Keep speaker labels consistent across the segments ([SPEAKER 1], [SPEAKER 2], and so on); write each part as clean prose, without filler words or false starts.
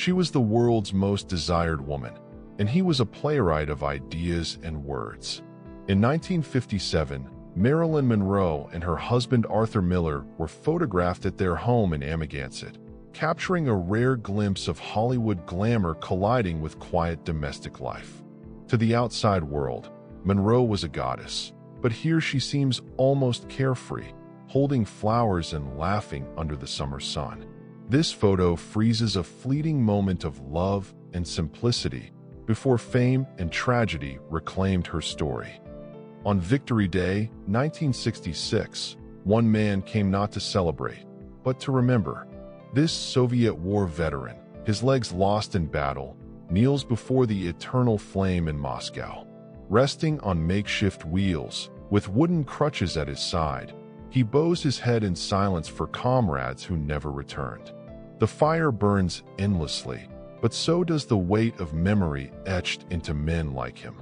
[SPEAKER 1] She was the world's most desired woman, and he was a playwright of ideas and words. In 1957, Marilyn Monroe and her husband Arthur Miller were photographed at their home in Amagansett, capturing a rare glimpse of Hollywood glamour colliding with quiet domestic life. To the outside world, Monroe was a goddess, but here she seems almost carefree, holding flowers and laughing under the summer sun. This photo freezes a fleeting moment of love and simplicity before fame and tragedy reclaimed her story. On Victory Day, 1966, one man came not to celebrate, but to remember. This Soviet war veteran, his legs lost in battle, kneels before the eternal flame in Moscow. Resting on makeshift wheels, with wooden crutches at his side, he bows his head in silence for comrades who never returned. The fire burns endlessly, but so does the weight of memory etched into men like him.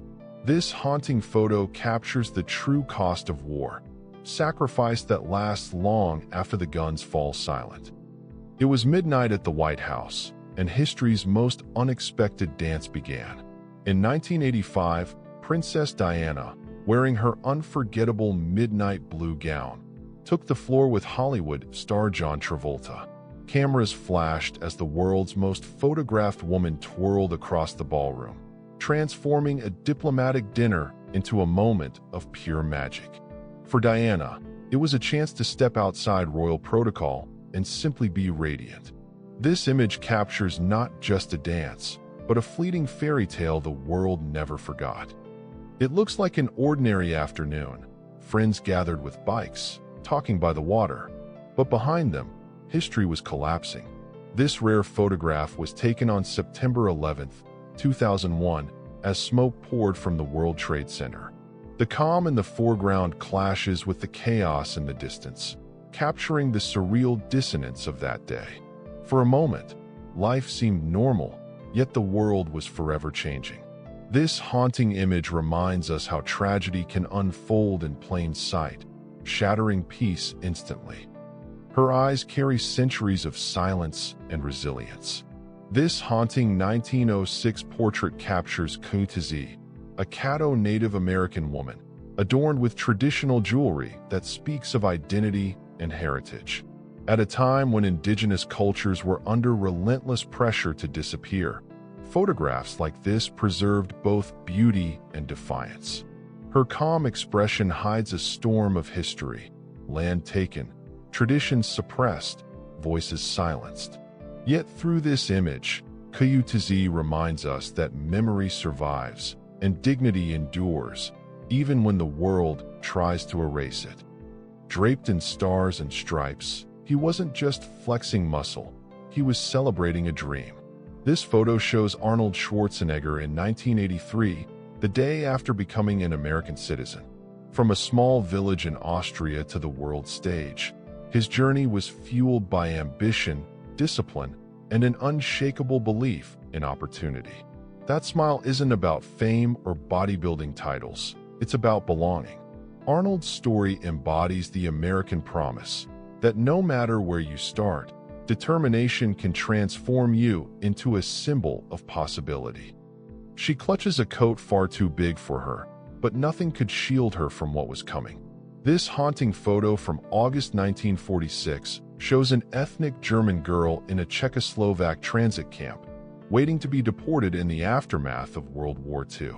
[SPEAKER 1] This haunting photo captures the true cost of war, sacrifice that lasts long after the guns fall silent. It was midnight at the White House, and history's most unexpected dance began. In 1985, Princess Diana, wearing her unforgettable midnight blue gown, took the floor with Hollywood star John Travolta. Cameras flashed as the world's most photographed woman twirled across the ballroom, transforming a diplomatic dinner into a moment of pure magic. For Diana, it was a chance to step outside royal protocol and simply be radiant. This image captures not just a dance, but a fleeting fairy tale the world never forgot. It looks like an ordinary afternoon, friends gathered with bikes, talking by the water, but behind them, history was collapsing. This rare photograph was taken on September 11, 2001, as smoke poured from the World Trade Center. The calm in the foreground clashes with the chaos in the distance, capturing the surreal dissonance of that day. For a moment, life seemed normal, yet the world was forever changing. This haunting image reminds us how tragedy can unfold in plain sight, shattering peace instantly. Her eyes carry centuries of silence and resilience. This haunting 1906 portrait captures Kutazee, a Caddo Native American woman, adorned with traditional jewelry that speaks of identity and heritage. At a time when indigenous cultures were under relentless pressure to disappear, photographs like this preserved both beauty and defiance. Her calm expression hides a storm of history, land taken, traditions suppressed, voices silenced. Yet through this image, Kutazee reminds us that memory survives and dignity endures, even when the world tries to erase it. Draped in stars and stripes, he wasn't just flexing muscle, he was celebrating a dream. This photo shows Arnold Schwarzenegger in 1983, the day after becoming an American citizen. From a small village in Austria to the world stage, his journey was fueled by ambition, discipline, and an unshakable belief in opportunity. That smile isn't about fame or bodybuilding titles, it's about belonging. Arnold's story embodies the American promise that no matter where you start, determination can transform you into a symbol of possibility. She clutches a coat far too big for her, but nothing could shield her from what was coming. This haunting photo from August 1946 shows an ethnic German girl in a Czechoslovak transit camp, waiting to be deported in the aftermath of World War II.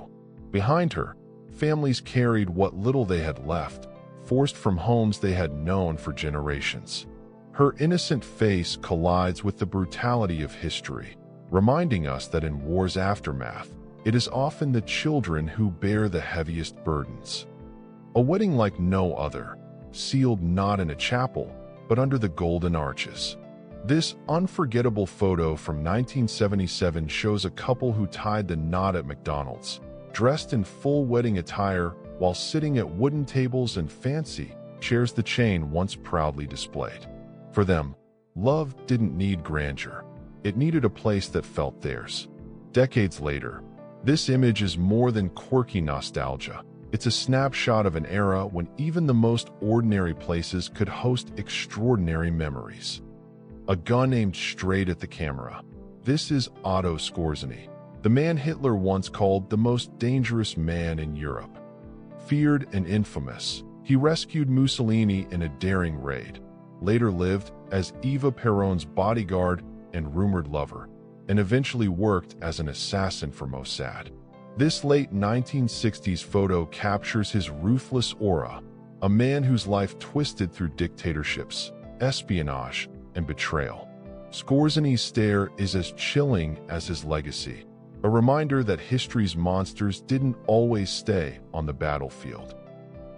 [SPEAKER 1] Behind her, families carried what little they had left, forced from homes they had known for generations. Her innocent face collides with the brutality of history, reminding us that in war's aftermath, it is often the children who bear the heaviest burdens. A wedding like no other, sealed not in a chapel, but under the golden arches. This unforgettable photo from 1977 shows a couple who tied the knot at McDonald's, dressed in full wedding attire while sitting at wooden tables and fancy chairs the chain once proudly displayed. For them, love didn't need grandeur. It needed a place that felt theirs. Decades later, this image is more than quirky nostalgia. It's a snapshot of an era when even the most ordinary places could host extraordinary memories. A gun aimed straight at the camera, This is Otto Skorzeny, the man Hitler once called the most dangerous man in Europe. Feared and infamous, he rescued Mussolini in a daring raid, later lived as Eva Peron's bodyguard and rumored lover, and eventually worked as an assassin for Mossad. This late 1960s photo captures his ruthless aura, a man whose life twisted through dictatorships, espionage, and betrayal. Skorzeny's stare is as chilling as his legacy, a reminder that history's monsters didn't always stay on the battlefield.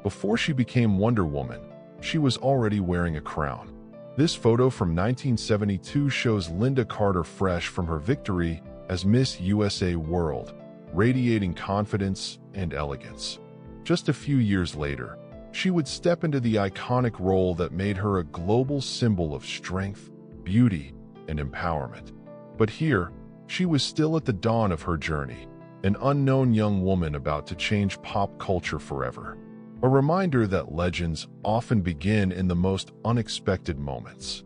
[SPEAKER 1] Before she became Wonder Woman, she was already wearing a crown. This photo from 1972 shows Linda Carter fresh from her victory as Miss USA World, radiating confidence and elegance. Just a few years later, she would step into the iconic role that made her a global symbol of strength, beauty, and empowerment. But here, she was still at the dawn of her journey, an unknown young woman about to change pop culture forever. A reminder that legends often begin in the most unexpected moments.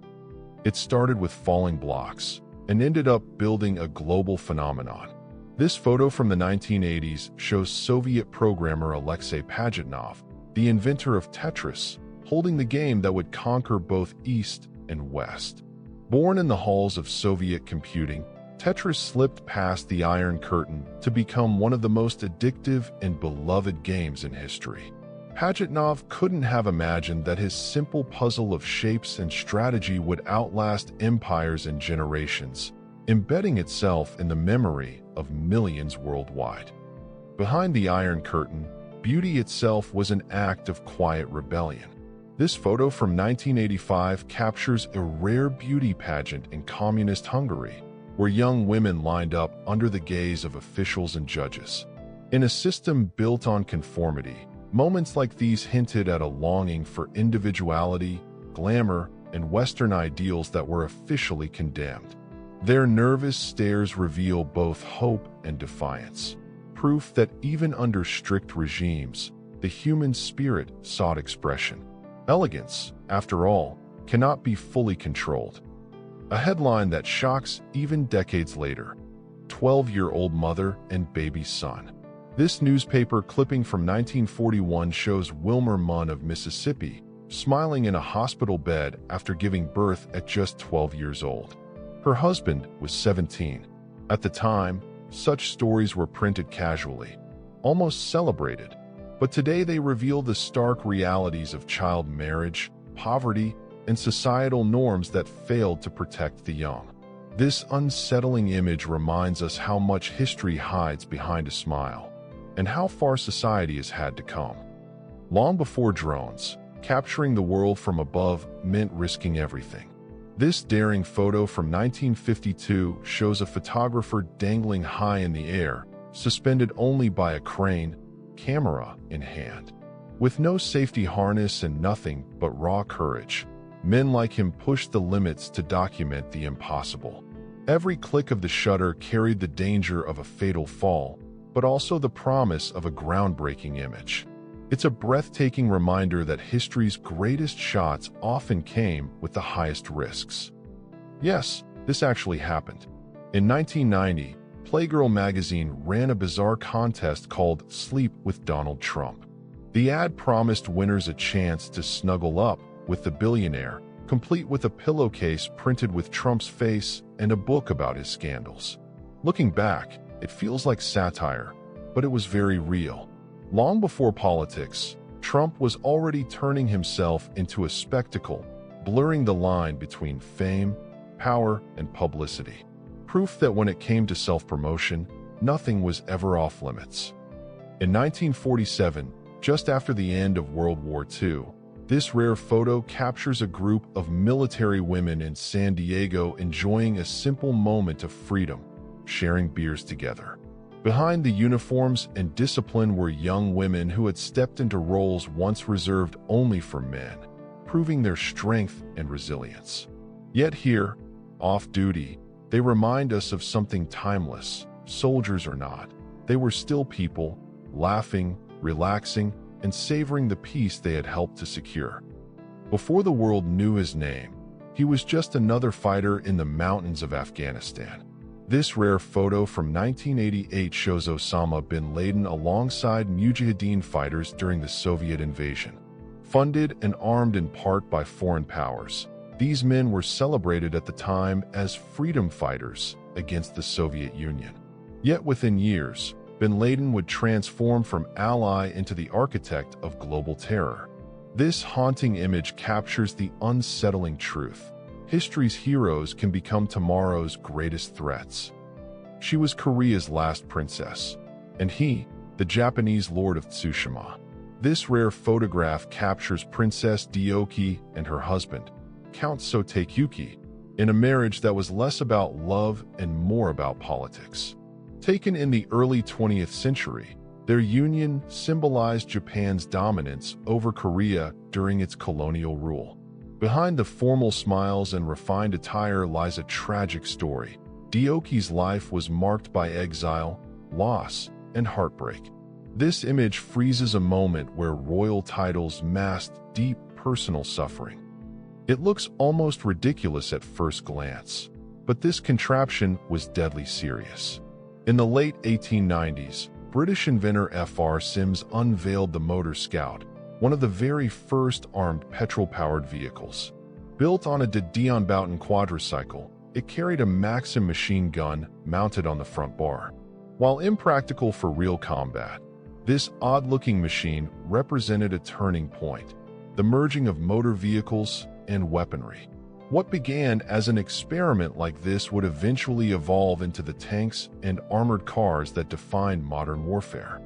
[SPEAKER 1] It started with falling blocks and ended up building a global phenomenon. This photo from the 1980s shows Soviet programmer Alexei Pajitnov, the inventor of Tetris, holding the game that would conquer both East and West. Born in the halls of Soviet computing, Tetris slipped past the Iron Curtain to become one of the most addictive and beloved games in history. Pajitnov couldn't have imagined that his simple puzzle of shapes and strategy would outlast empires and generations, embedding itself in the memory of millions worldwide. Behind the Iron Curtain, beauty itself was an act of quiet rebellion. This photo from 1985 captures a rare beauty pageant in communist Hungary, where young women lined up under the gaze of officials and judges. In a system built on conformity, moments like these hinted at a longing for individuality, glamour, and Western ideals that were officially condemned. Their nervous stares reveal both hope and defiance, proof that even under strict regimes, the human spirit sought expression. Elegance, after all, cannot be fully controlled. A headline that shocks even decades later: 12-year-old mother and baby son. This newspaper clipping from 1941 shows Wilmer Munn of Mississippi smiling in a hospital bed after giving birth at just 12 years old. Her husband was 17. At the time, such stories were printed casually, almost celebrated. But today they reveal the stark realities of child marriage, poverty, and societal norms that failed to protect the young. This unsettling image reminds us how much history hides behind a smile, and how far society has had to come. Long before drones, capturing the world from above meant risking everything. This daring photo from 1952 shows a photographer dangling high in the air, suspended only by a crane, camera in hand. With no safety harness and nothing but raw courage, men like him pushed the limits to document the impossible. Every click of the shutter carried the danger of a fatal fall, but also the promise of a groundbreaking image. It's a breathtaking reminder that history's greatest shots often came with the highest risks. Yes, this actually happened. In 1990, Playgirl magazine ran a bizarre contest called Sleep with Donald Trump. The ad promised winners a chance to snuggle up with the billionaire, complete with a pillowcase printed with Trump's face and a book about his scandals. Looking back, it feels like satire, but it was very real. Long before politics, Trump was already turning himself into a spectacle, blurring the line between fame, power, and publicity. Proof that when it came to self-promotion, nothing was ever off limits. In 1947, just after the end of World War II, this rare photo captures a group of military women in San Diego enjoying a simple moment of freedom, sharing beers together. Behind the uniforms and discipline were young women who had stepped into roles once reserved only for men, proving their strength and resilience. Yet here, off-duty, they remind us of something timeless. Soldiers or not, they were still people, laughing, relaxing, and savoring the peace they had helped to secure. Before the world knew his name, he was just another fighter in the mountains of Afghanistan. This rare photo from 1988 shows Osama bin Laden alongside Mujahideen fighters during the Soviet invasion. Funded and armed in part by foreign powers, these men were celebrated at the time as freedom fighters against the Soviet Union. Yet within years, bin Laden would transform from ally into the architect of global terror. This haunting image captures the unsettling truth. History's heroes can become tomorrow's greatest threats. She was Korea's last princess, and he, the Japanese Lord of Tsushima. This rare photograph captures Princess Ryoki and her husband, Count Sotakeyuki, in a marriage that was less about love and more about politics. Taken in the early 20th century, their union symbolized Japan's dominance over Korea during its colonial rule. Behind the formal smiles and refined attire lies a tragic story. Ryoki's life was marked by exile, loss, and heartbreak. This image freezes a moment where royal titles masked deep personal suffering. It looks almost ridiculous at first glance, but this contraption was deadly serious. In the late 1890s, British inventor F.R. Sims unveiled the Motor Scout, one of the very first armed petrol-powered vehicles. Built on a de Dion Boughton quadricycle, it carried a Maxim machine gun mounted on the front bar. While impractical for real combat, this odd-looking machine represented a turning point, the merging of motor vehicles and weaponry. What began as an experiment like this would eventually evolve into the tanks and armored cars that defined modern warfare.